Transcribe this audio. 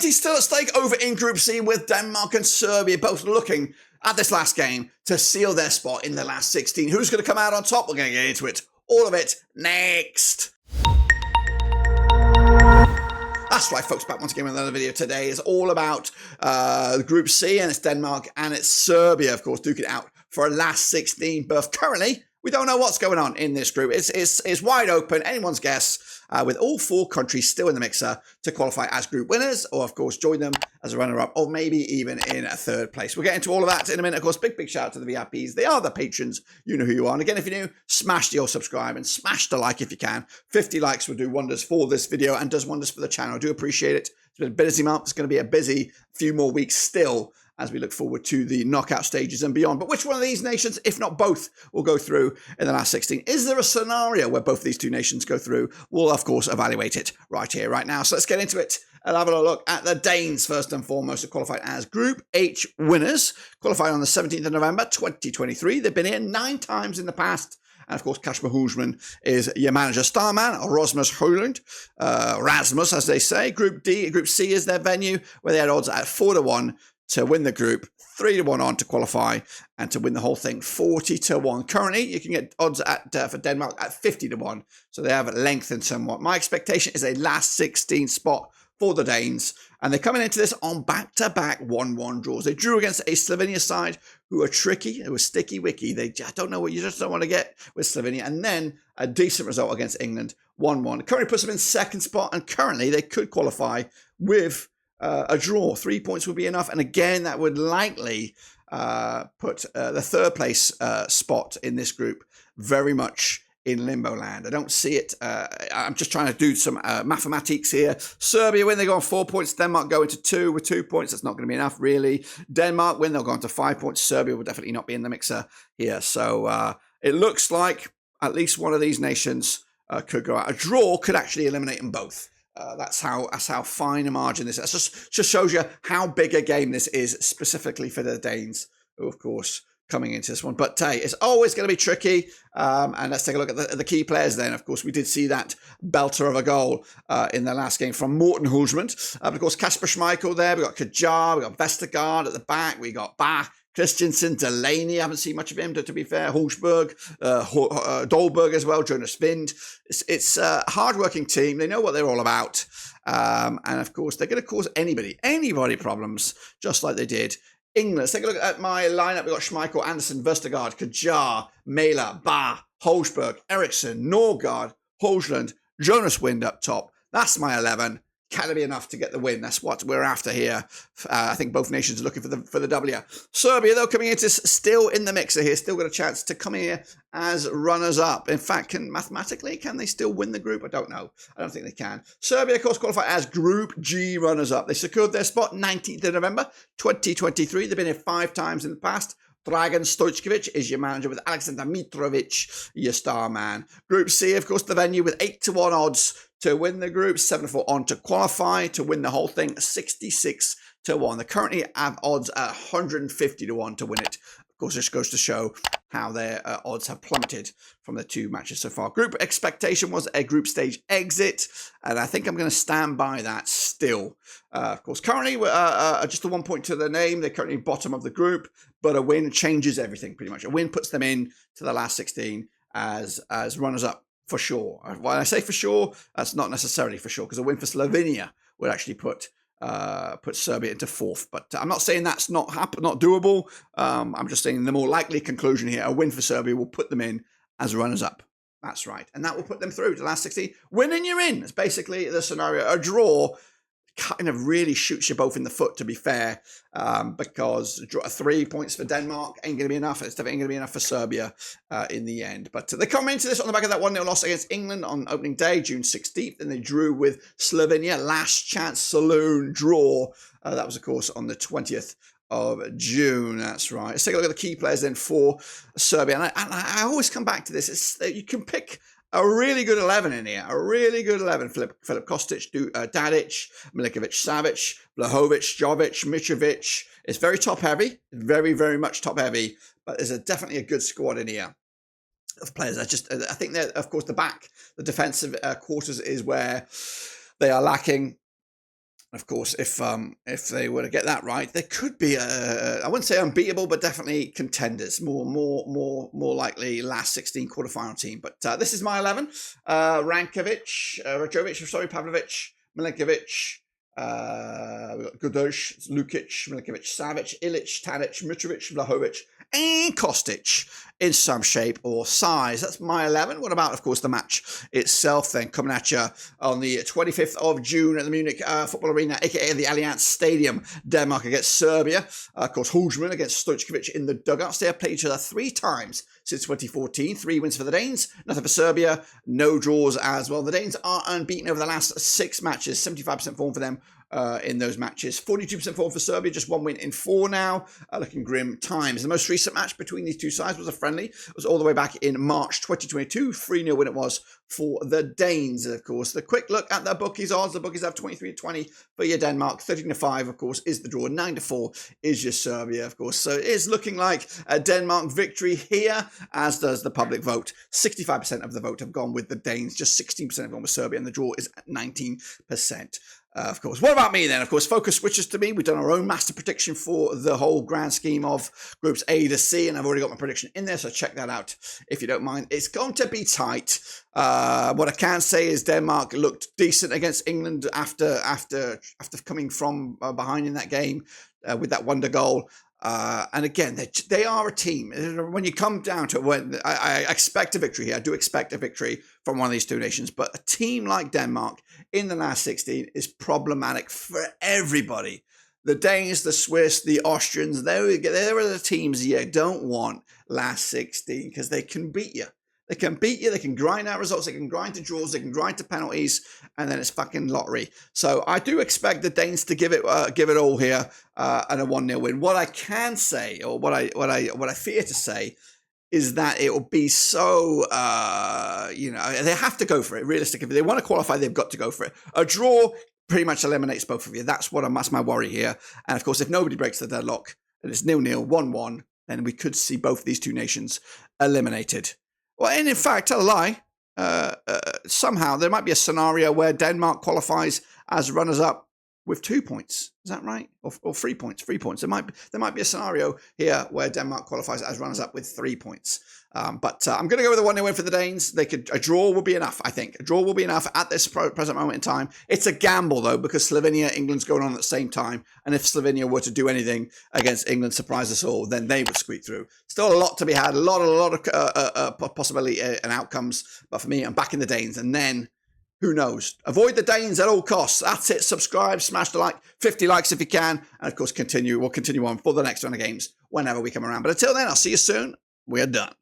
He's still at stake over in Group C with Denmark and Serbia both looking at this last game to seal their spot in the last 16. Who's going to come out on top? We're going to get into it. All of it next. That's right, folks, back once again with another video today. It's all about Group C, and it's Denmark and it's Serbia, of course, duking it out for a last 16 berth. Currently, we don't know what's going on in this group. It's wide open, anyone's guess, with all four countries still in the mixer to qualify as group winners, or of course join them as a runner-up, or maybe even in a third place. We'll get into all of that in a minute. Of course, big shout out to the VIPs. They are the patrons. You know who you are. And again, if you're new, smash the subscribe and smash the like if you can. 50 likes will do wonders for this video and does wonders for the channel. I do appreciate it. It's been a busy month. It's going to be a busy few more weeks still as we look forward to the knockout stages and beyond. But which one of these nations, if not both, will go through in the last 16? Is there a scenario where both these two nations go through? We'll, of course, evaluate it right here, right now. So let's get into it and have a look at the Danes, first and foremost, who qualified as Group H winners. Qualified on the 17th of November, 2023. They've been here 9 times in the past. And of course, Kasper Hoelsman is your manager. Starman, Rasmus Højlund, Rasmus, as they say. Group C is their venue, where they had odds at 4-1 to win the group, 3-1 on to qualify, and to win the whole thing, 40-1. Currently, you can get odds at for Denmark at 50-1, so they have lengthened somewhat. My expectation is a last 16 spot for the Danes, and they're coming into this on back-to-back 1-1 draws. They drew against a Slovenia side who are tricky, who are sticky-wicky. I don't know what you just don't want to get with Slovenia, and then a decent result against England, 1-1. Currently puts them in second spot, and currently they could qualify with a draw. 3 points would be enough, and again that would likely put the third place spot in this group very much in limbo land. I don't see it. I'm just trying to do some mathematics here. Serbia win, they go on 4 points. Denmark go into 2 with 2 points. That's not going to be enough, really. Denmark win, they'll go on to 5 points. Serbia will definitely not be in the mixer here. So it looks like at least one of these nations could go out. A draw could actually eliminate them both. That's how fine a margin this is. That just shows you how big a game this is, specifically for the Danes, who, of course, coming into this one. But hey, it's always going to be tricky. And let's take a look at the key players then. Of course, we did see that belter of a goal in the last game from Morten Hulsman. Of course, Kasper Schmeichel there. We got Kajar, we got Vestergaard at the back. We got Bach, Christensen, Delaney. I haven't seen much of him, to be fair. Hulsberg, Dolberg as well, Jonas Vind. It's a hard-working team. They know what they're all about. And of course, they're going to cause anybody problems, just like they did England. Let's take a look at my lineup. We've got Schmeichel, Anderson, Vestergaard, Kajar, Mæhle, Bah, Holsberg, Eriksson, Norgard, Højlund, Jonas Wind up top. That's my 11. Can it be enough to get the win? That's what we're after here. I think both nations are looking for the W. Serbia, though, coming into still in the mixer here, still got a chance to come here as runners-up. In fact, mathematically, can they still win the group? I don't know. I don't think they can. Serbia, of course, qualify as Group G runners-up. They secured their spot 19th of November, 2023. They've been here 5 times in the past. Dragan Stojkovic is your manager, with Alexander Mitrovic your star man. Group C, of course, the venue with 8-1 odds to win the group, 7-4 on to qualify, to win the whole thing, 66-1. They currently have odds at 150-1 to win it. Of course, this goes to show how their odds have plummeted from the 2 matches so far. Group expectation was a group stage exit, and I think I'm going to stand by that still. Of course, currently, just a 1 point to the name. They're currently bottom of the group, but a win changes everything pretty much. A win puts them in to the last 16 as runners-up. For sure. When I say for sure, that's not necessarily for sure, because a win for Slovenia would actually put Serbia into 4th. But I'm not saying that's not doable. I'm just saying the more likely conclusion here, a win for Serbia will put them in as runners-up. That's right. And that will put them through to the last 16. Win and you're in. It's basically the scenario. A draw kind of really shoots you both in the foot, to be fair, because 3 points for Denmark ain't going to be enough. It's definitely going to be enough for Serbia in the end. But they come into this on the back of that 1-0 loss against England on opening day, June 16th, and they drew with Slovenia. Last chance saloon draw. That was, of course, on the 20th of June. That's right. Let's take a look at the key players then for Serbia. And I always come back to this. You can pick a really good 11 in here. A really good 11. Filip Kostic, Tadic, Milinkovic, Savic, Vlahovic, Jovic, Mitrovic. It's very top heavy. Very, very much top heavy. But there's definitely a good squad in here of players. I think that, of course, the defensive quarters is where they are lacking. Of course, if they were to get that right, they could be I wouldn't say unbeatable, but definitely contenders. More likely last 16 quarterfinal team. But this is my 11: Rankovic, Rajovic, sorry, Pavlovic, Milinkovic, we got Gudosh, Lukic, Milinkovic, Savic, Ilic, Tadic, Mitrovic, Vlahovic, and Kostic in some shape or size. That's my 11. What about, of course, the match itself then, coming at you on the 25th of June at the Munich Football Arena, aka the Allianz Stadium. Denmark against Serbia. Of course, Hulsman against Stojkovic in the dugouts. They have played each other 3 times since 2014. 3 wins for the Danes, nothing for Serbia, no draws as well. The Danes are unbeaten over the last 6 matches, 75% form for them in those matches. 42% form for Serbia, just 1 win in 4 now. Looking grim times. The most recent match between these two sides was a friendly. It was all the way back in March 2022. 3-0 win it was for the Danes, of course. The quick look at the bookies odds. The bookies have 23-20 for your Denmark. 13-5, of course, is the draw. 9-4 is your Serbia, of course. So it is looking like a Denmark victory here, as does the public vote. 65% of the vote have gone with the Danes. Just 16% have gone with Serbia, and the draw is at 19%. Of course. What about me then? Of course, focus switches to me. We've done our own master prediction for the whole grand scheme of groups A to C, and I've already got my prediction in there, so check that out if you don't mind. It's going to be tight. What I can say is Denmark looked decent against England after coming from behind in that game with that wonder goal. And again, they are a team. When you come down to it, when I expect a victory here, I do expect a victory from one of these two nations. But a team like Denmark in the last 16 is problematic for everybody. The Danes, the Swiss, the Austrians, there are the teams you don't want last 16 because they can beat you. They can beat you. They can grind out results. They can grind to draws. They can grind to penalties, and then it's fucking lottery. So I do expect the Danes to give it all here and a 1-0 win. What I can say, or what I fear to say, is that it will be so. They have to go for it. Realistically, if they want to qualify, they've got to go for it. A draw pretty much eliminates both of you. That's my worry here. And of course, if nobody breaks the deadlock and it's 0-0, 1-1, then we could see both these two nations eliminated. Well, and in fact, tell a lie, somehow there might be a scenario where Denmark qualifies as runners-up with 2 points. Is that right? Or 3 points? 3 points. There might be a scenario here where Denmark qualifies as runners-up with 3 points. But I'm going to go with a 1-0 win for the Danes. A draw will be enough, I think. A draw will be enough at this present moment in time. It's a gamble, though, because Slovenia, England's going on at the same time. And if Slovenia were to do anything against England, surprise us all, then they would squeak through. Still a lot to be had, a lot of possibility and outcomes. But for me, I'm backing the Danes. And then, who knows? Avoid the Danes at all costs. That's it. Subscribe, smash the like, 50 likes if you can. And of course, we'll continue on for the next round of games whenever we come around. But until then, I'll see you soon. We're done.